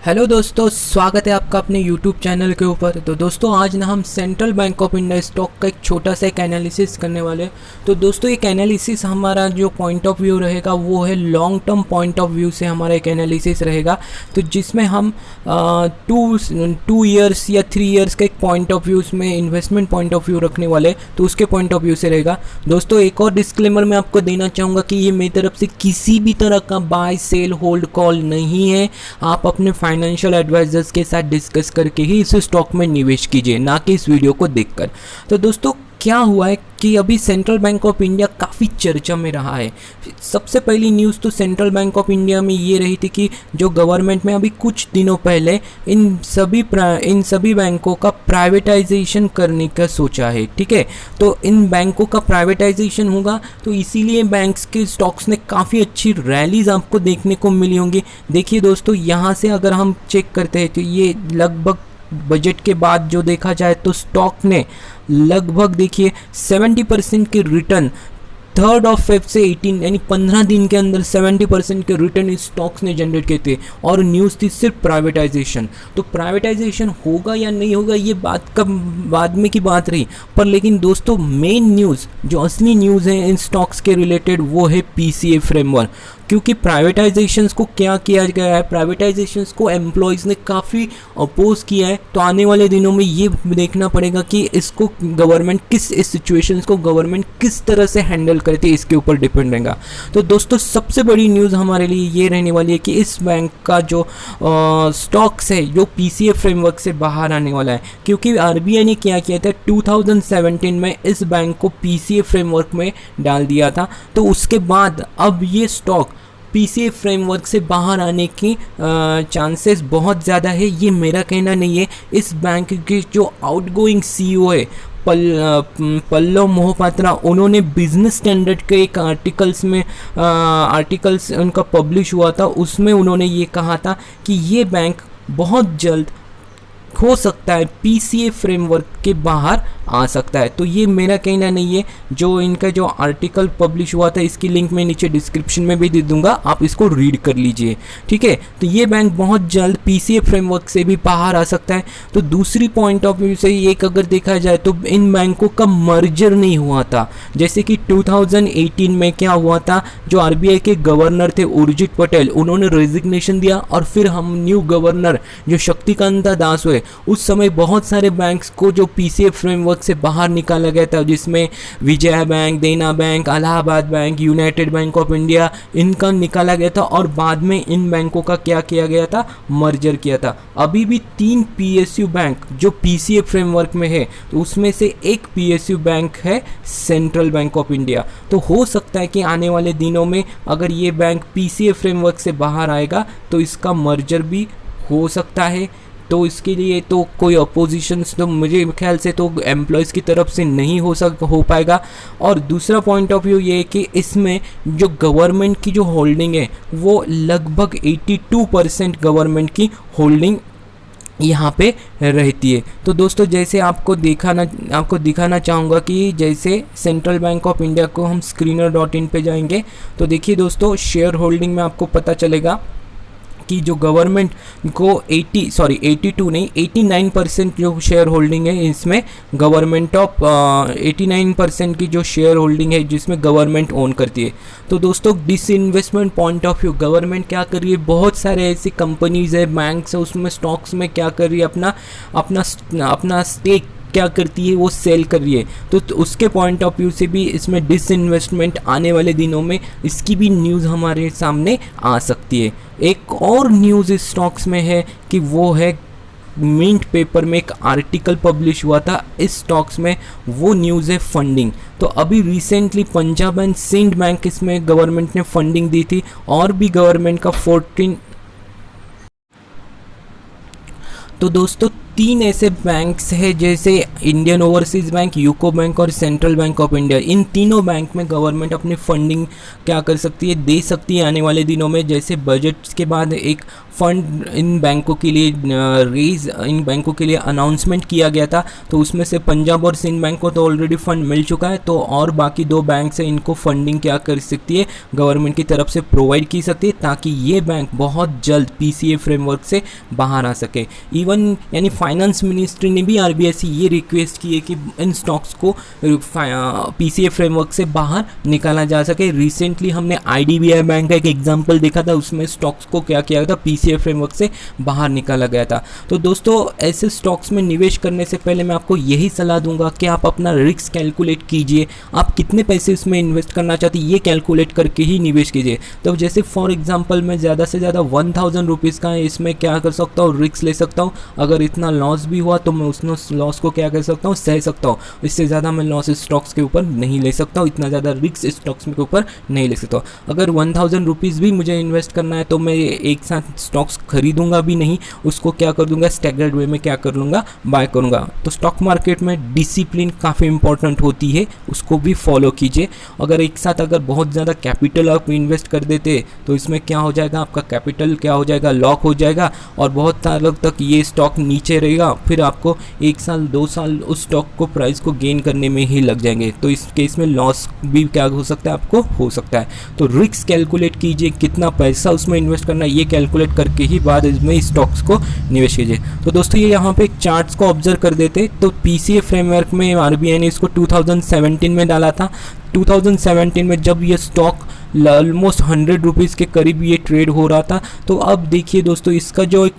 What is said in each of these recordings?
Hello दोस्तों, स्वागत है आपका अपने यूट्यूब चैनल के ऊपर। तो दोस्तों आज ना हम central bank of India stock का एक छोटा सा एक एनालिसिस करने वाले हैं। तो दोस्तों एक एनालिसिस हमारा जो पॉइंट ऑफ व्यू रहेगा वो है long term point of view से हमारा एक एनालिसिस रहेगा। तो जिसमें हम 2 ईयर्स या 3 ईयर्स का एक पॉइंट ऑफ व्यू में इन्वेस्टमेंट पॉइंट ऑफ व्यू रखने वाले, तो उसके पॉइंट ऑफ व्यू से रहेगा। दोस्तों एक और डिस्क्लेमर मैं आपको देना चाहूँगा कि ये मेरी तरफ से किसी भी तरह का बाय सेल होल्ड कॉल नहीं है। आप अपने फाइनेंशियल एडवाइजर्स के साथ डिस्कस करके ही इस स्टॉक में निवेश कीजिए, ना कि इस वीडियो को देखकर। तो दोस्तों क्या हुआ है कि अभी सेंट्रल बैंक ऑफ इंडिया काफ़ी चर्चा में रहा है। सबसे पहली न्यूज़ तो सेंट्रल बैंक ऑफ इंडिया में ये रही थी कि जो गवर्नमेंट में अभी कुछ दिनों पहले इन सभी बैंकों का प्राइवेटाइजेशन करने का सोचा है। ठीक है, तो इन बैंकों का प्राइवेटाइजेशन होगा तो इसीलिए बैंक्स के स्टॉक्स ने काफ़ी अच्छी रैलीज आपको देखने को मिली होंगी। देखिए दोस्तों, यहाँ से अगर हम चेक करते हैं तो ये लगभग बजट के बाद जो देखा जाए तो स्टॉक ने लगभग देखिए 70% के रिटर्न 3rd ऑफ फेब से 18 यानी 15 दिन के अंदर 70% के रिटर्न इस स्टॉक्स ने जनरेट किए थे। और न्यूज़ थी सिर्फ प्राइवेटाइजेशन। तो प्राइवेटाइजेशन होगा या नहीं होगा ये बात का बाद में की बात रही, पर लेकिन दोस्तों मेन न्यूज़ जो असली न्यूज़ है इन स्टॉक्स के रिलेटेड वो है पीसीए फ्रेमवर्क। क्योंकि प्राइवेटाइजेशंस को क्या किया गया है, प्राइवेटाइजेशंस को एम्प्लॉयज़ ने काफ़ी अपोज किया है। तो आने वाले दिनों में ये देखना पड़ेगा कि इसको गवर्नमेंट इस सिचुएशंस को गवर्नमेंट किस तरह से हैंडल करती है, इसके ऊपर डिपेंड रहेगा। तो दोस्तों सबसे बड़ी न्यूज़ हमारे लिए ये रहने वाली है कि इस बैंक का जो स्टॉक्स है जो पीसीए फ्रेमवर्क से बाहर आने वाला है। क्योंकि आरबीआई ने क्या किया था 2017 में इस बैंक को पीसीए फ्रेमवर्क में डाल दिया था। तो उसके बाद अब ये स्टॉक पीसीए फ्रेमवर्क से बाहर आने की चांसेस बहुत ज़्यादा है। ये मेरा कहना नहीं है, इस बैंक के जो आउटगोइंग सीईओ है पल्लव मोहपात्रा, उन्होंने बिजनेस स्टैंडर्ड के एक आर्टिकल्स उनका पब्लिश हुआ था, उसमें उन्होंने ये कहा था कि ये बैंक बहुत जल्द हो सकता है पीसीए फ्रेमवर्क के बाहर आ सकता है। तो ये मेरा कहना नहीं है, जो इनका जो आर्टिकल पब्लिश हुआ था इसकी लिंक मैं नीचे डिस्क्रिप्शन में भी दे दूंगा, आप इसको रीड कर लीजिए। ठीक है, तो ये बैंक बहुत जल्द पीसीए फ्रेमवर्क से भी बाहर आ सकता है। तो दूसरी पॉइंट ऑफ व्यू से एक अगर देखा जाए तो इन बैंकों का मर्जर नहीं हुआ था। जैसे कि 2018 में क्या हुआ था, जो आरबीआई के गवर्नर थे उर्जित पटेल, उन्होंने रेजिग्नेशन दिया और फिर हम न्यू गवर्नर जो शक्तिकांता दास हुए, उस समय बहुत सारे बैंक्स को जो पीसीए फ्रेमवर्क से बाहर निकाला गया था, जिसमें विजया बैंक, देना bank, Allahabad bank, United bank of India, इनका निकाला गया था। और बाद में इन बैंकों का क्या किया गया था, मर्जर किया था। अभी भी 3 पीएसयू बैंक जो पीसीए फ्रेमवर्क में है, तो उसमें से एक पीएसयू बैंक है सेंट्रल बैंक ऑफ इंडिया। तो हो सकता है कि आने वाले दिनों में अगर ये बैंक पीसीए फ्रेमवर्क से बाहर आएगा तो इसका मर्जर भी हो सकता है। तो इसके लिए तो कोई अपोजिशंस तो मुझे ख्याल से तो एम्प्लॉयज़ की तरफ से नहीं हो पाएगा। और दूसरा पॉइंट ऑफ व्यू ये है कि इसमें जो गवर्नमेंट की जो होल्डिंग है वो लगभग 82% गवर्नमेंट की होल्डिंग यहाँ पे रहती है। तो दोस्तों जैसे आपको दिखाना चाहूँगा कि जैसे सेंट्रल बैंक ऑफ इंडिया को हम screener.in पे जाएंगे तो देखिए दोस्तों शेयर होल्डिंग में आपको पता चलेगा कि जो गवर्नमेंट को 89% जो शेयर होल्डिंग है इसमें गवर्नमेंट ऑफ 89% की जो शेयर होल्डिंग है जिसमें गवर्नमेंट ओन करती है। तो दोस्तों disinvestment point of view government क्या कर रही है, बहुत सारे ऐसी कंपनीज है, बैंक्स है, उसमें स्टॉक्स में क्या कर रही है, अपना स्टेक क्या करती है, वो सेल कर रही है। तो उसके पॉइंट ऑफ व्यू से भी इसमें डिसइन्वेस्टमेंट आने वाले दिनों में इसकी भी न्यूज़ हमारे सामने आ सकती है। एक और न्यूज़ इस स्टॉक्स में है कि वो है मिंट पेपर में एक आर्टिकल पब्लिश हुआ था इस स्टॉक्स में, वो न्यूज़ है फंडिंग। तो अभी recently Punjab and Sind bank इसमें गवर्नमेंट ने फंडिंग दी थी और भी गवर्नमेंट का 14। तो दोस्तों तीन ऐसे बैंक्स हैं जैसे Indian overseas bank, UCO bank और सेंट्रल बैंक ऑफ इंडिया। इन तीनों बैंक में गवर्नमेंट अपनी फंडिंग क्या कर सकती है, दे सकती है आने वाले दिनों में। जैसे बजट के बाद एक फंड इन बैंकों के लिए इन बैंकों के लिए अनाउंसमेंट किया गया था, तो उसमें से पंजाब और सिंध बैंक को तो ऑलरेडी फंड मिल चुका है, तो और बाकी दो बैंक से इनको फंडिंग क्या कर सकती है, गवर्नमेंट की तरफ से प्रोवाइड की सकती है, ताकि ये बैंक बहुत जल्द पीसीए फ्रेमवर्क से बाहर आ सके। इवन यानी फाइनेंस मिनिस्ट्री ने भी आरबीआई से ये रिक्वेस्ट की है कि इन स्टॉक्स को पीसीए फ्रेमवर्क से बाहर निकाला जा सके। रिसेंटली हमने आईडीबीआई बैंक का एक एग्जांपल देखा था, उसमें स्टॉक्स को क्या किया था, पीसीए फ्रेमवर्क से बाहर निकाला गया था। तो दोस्तों ऐसे स्टॉक्स में निवेश करने से पहले मैं आपको यही सलाह दूंगा कि आप अपना रिस्क कैलकुलेट कीजिए, आप कितने पैसे इसमें इन्वेस्ट करना चाहते हैं ये कैलकुलेट करके ही निवेश कीजिए। तो जैसे फॉर एग्जांपल मैं ज़्यादा से ज़्यादा 1000 रुपीज़ का इसमें क्या कर सकता हूँ, रिस्क ले सकता हूँ। अगर इतना लॉस भी हुआ तो मैं उस लॉस को क्या कर सकता हूँ, सह सकता हूँ। इससे ज़्यादा मैं लॉस स्टॉक्स के ऊपर नहीं ले सकता हूँ, इतना ज़्यादा रिस्क स्टॉक्स के ऊपर नहीं ले सकता हूँ। अगर 1000 रुपीज़ भी मुझे इन्वेस्ट करना है तो मैं एक साथ स्टॉक्स खरीदूंगा भी नहीं, उसको क्या कर दूंगा, स्टैगर्ड वे में क्या कर लूँगा, बाय करूँगा। तो स्टॉक मार्केट में डिसिप्लिन काफ़ी इंपॉर्टेंट होती है, उसको भी फॉलो कीजिए। अगर एक साथ अगर बहुत ज़्यादा कैपिटल आप इन्वेस्ट कर देते तो इसमें क्या हो जाएगा, आपका कैपिटल क्या हो जाएगा, लॉक हो जाएगा और बहुत सालों तक ये स्टॉक नीचे रहेगा। फिर आपको 1 साल 2 साल उस स्टॉक को प्राइस को गेन करने में ही लग जाएंगे, तो इस केस में लॉस भी क्या हो सकता है, आपको हो सकता है। तो रिस्क कैलकुलेट कीजिए, कितना पैसा उसमें इन्वेस्ट करना है ये कैलकुलेट करके ही बाद इसमें स्टॉक्स को निवेश कीजिए। तो दोस्तों ये यहाँ पे चार्ट्स को ऑब्जर्व कर देते तो पीसीए फ्रेमवर्क में आरबीआई ने इसको 2017 में डाला था। 2017 में जब ये स्टॉक ऑलमोस्ट 100 रुपीज़ के करीब ये ट्रेड हो रहा था, तो अब देखिए दोस्तों इसका जो एक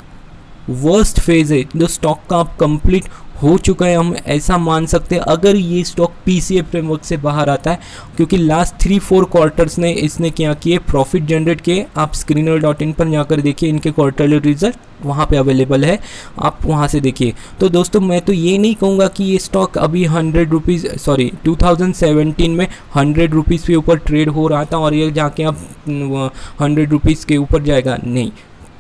वर्स्ट फेज़ है जो स्टॉक का अब कंप्लीट हो चुका है, हम ऐसा मान सकते हैं अगर ये स्टॉक पीसीए फ्रेमवर्क से बाहर आता है, क्योंकि लास्ट 3-4 क्वार्टर्स ने इसने क्या किए, प्रॉफिट जनरेट किए। आप स्क्रीनर.इन पर जाकर देखिए, इनके क्वार्टरली रिजल्ट वहाँ पे अवेलेबल है, आप वहाँ से देखिए। तो दोस्तों मैं तो ये नहीं कहूँगा कि ये स्टॉक अभी 2017 में 100 रुपीज़ के ऊपर ट्रेड हो रहा था और ये जाके अब 100 रुपीज़ के ऊपर जाएगा, नहीं।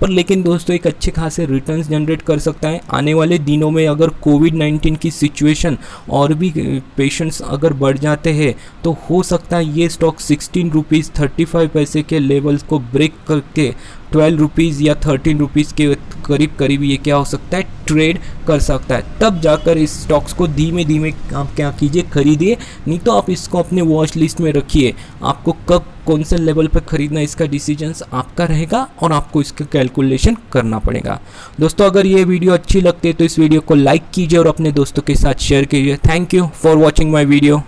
पर लेकिन दोस्तों एक अच्छे खासे रिटर्न्स जनरेट कर सकता है। आने वाले दिनों में अगर कोविड-19 की सिचुएशन और भी पेशेंट्स अगर बढ़ जाते हैं तो हो सकता है ये स्टॉक 16 रुपीज़ 35 पैसे के लेवल्स को ब्रेक करके 12 रुपीज़ या 13 रुपीज़ के करीब ये क्या हो सकता है, ट्रेड कर सकता है। तब जाकर इस स्टॉक्स को धीमे धीमे आप क्या कीजिए, खरीदिए, नहीं तो आप इसको अपने वॉच लिस्ट में रखिए। आपको कब कौन से लेवल पर खरीदना इसका डिसीजंस आपका रहेगा और आपको इसका कैलकुलेशन करना पड़ेगा। दोस्तों अगर ये वीडियो अच्छी लगती है तो इस वीडियो को लाइक कीजिए और अपने दोस्तों के साथ शेयर कीजिए। Thank you for watching my video.